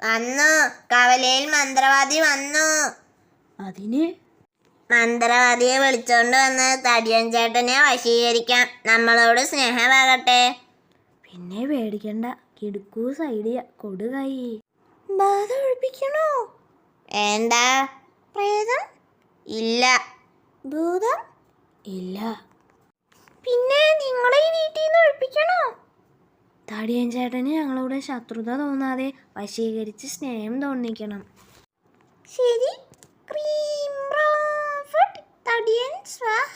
വന്നു. കവലയിൽ മന്ത്രവാദി വന്നു. അതിന് മന്ത്രവാദിയെ വിളിച്ചോണ്ട് വന്ന് തടിയൻ ചേട്ടനെ വശീകരിക്കാം. നമ്മളോട് സ്നേഹമാകട്ടെ. പിന്നെ പേടിക്കണ്ട, കിടുക്കൂസ് ഐഡിയ. കൊടുകൈ. ബാധ ഒഴിപ്പിക്കണോ? വേണ്ട. പ്രേതം? ഇല്ല. ഭൂതം? ഇല്ല. പിന്നെ നിങ്ങളെ ഈ വീട്ടിൽ നിന്ന് ഒഴിപ്പിക്കണോ? തടിയൻ ചേട്ടന് ഞങ്ങളുടെ ശത്രുത തോന്നാതെ വശീകരിച്ച് സ്നേഹം തോന്നിക്കണം. ശരി. തടിയൻ സ്വാഹ.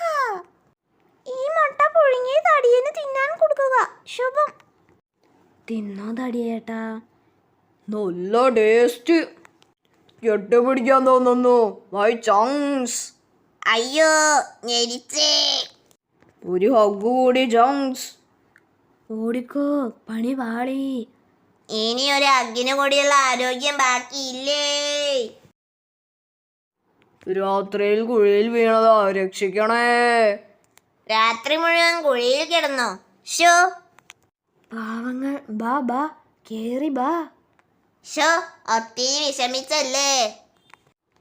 ഈ മുട്ട പുഴുങ്ങി തടിയന് തിന്നാൻ കൊടുക്കുക. ശുഭം. തിന്നോ തടിയേട്ടാ? നല്ല ടേസ്റ്റ്. കെട്ടുപിടിക്കാൻ തോന്നുന്നു. മൈ ചങ്സ്. അയ്യോ, ഞെരിച്ചേ. ഒരു ഹഗ് കൂടി ചങ്സ്. ഓടിക്കോ, പണി പാളി. ഇനി ഒരു അഗ്ഗിന് കൂടിയുള്ള ആരോഗ്യം ബാക്കിയില്ലേ. രാത്രിയിൽ കുഴിയിൽ വീണതാ, രക്ഷിക്കണേ. രാത്രി മുഴുവൻ കുഴിയിൽ കിടന്നോ? ഷോ പാവങ്ങൾ. ബാ ബാ, കേറി ബാ. ഷോ ഒത്തിരി വിഷമിച്ചല്ലേ.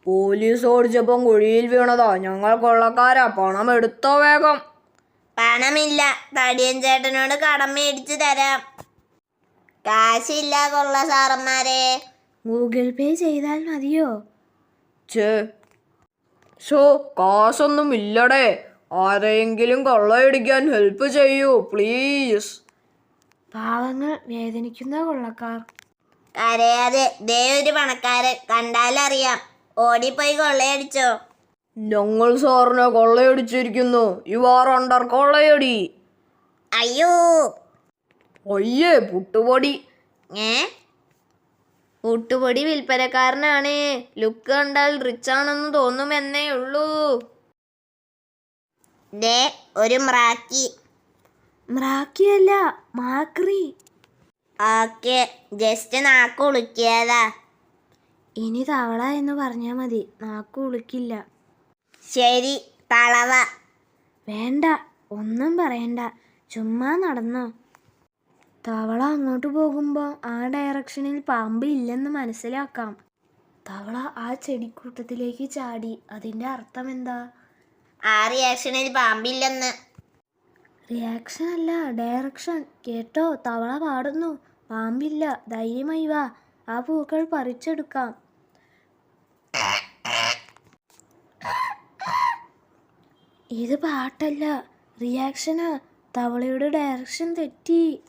പോലീസ് ഓടിച്ചപ്പം കുഴിയിൽ വീണതാ. ഞങ്ങൾ കൊള്ളക്കാരാ. പണം എടുത്തോ വേഗം. പണമില്ല. തടിയൻ ചേട്ടനോട് കടം മേടിച്ചു തരാം. കാശില്ല കൊള്ള സാറന്മാരെ. ഗൂഗിൾ പേ ചെയ്താൽ മതിയോ? കാശൊന്നും ഇല്ലടേ. ആരെയെങ്കിലും കൊള്ളയടിക്കാൻ ഹെൽപ്പ് ചെയ്യൂ പ്ലീസ്. പാവങ്ങൾ, വേദനിക്കുന്ന കൊള്ളക്കാർ. കരയാതെ. ദേ ഒരു പണക്കാരൻ, കണ്ടാലറിയാം. ഓടിപ്പോയി കൊള്ളയടിച്ചോ. ഞങ്ങൾ സാറിനെ കൊള്ളയടിച്ചിരിക്കുന്നു. യു ആർ അണ്ടർ കൊള്ളയടി. അയ്യോ. അയ്യേ, പുട്ടുപൊടി. പുട്ടുപൊടി വിൽപ്പനക്കാരനാണ്. ലുക്ക് കണ്ടാൽ റിച്ച് ആണെന്ന് തോന്നുമെന്നേ ഉള്ളൂ. ദേ ഒരു മ്രാക്കി. മ്രാക്കിയല്ല, മാക്രി. ഓക്കെ, ജസ്റ്റ് നാക്ക് ഉളുക്കിയതാ. ഇനി തവള എന്ന് പറഞ്ഞാൽ മതി, നാക്ക് ഉളുക്കില്ല. ശരി, തളവ. വേണ്ട, ഒന്നും പറയണ്ട, ചുമ്മാ നടന്നോ. തവള അങ്ങോട്ട് പോകുമ്പോൾ ആ ഡയറക്ഷനിൽ പാമ്പ് ഇല്ലെന്ന് മനസ്സിലാക്കാം. തവള ആ ചെടിക്കൂട്ടത്തിലേക്ക് ചാടി. അതിൻ്റെ അർത്ഥം എന്താ? ആ റിയാക്ഷനിൽ പാമ്പില്ലെന്ന്. റിയാക്ഷൻ അല്ല, ഡയറക്ഷൻ. കേട്ടോ, തവള പാടുന്നു. പാമ്പില്ല, ധൈര്യമായി വാ, ആ പൂക്കൾ പറിച്ചെടുക്കാം. ഇത് പാട്ടല്ല, റിയാക്ഷനാ. തവളയുടെ ഡയറക്ഷൻ തെറ്റി.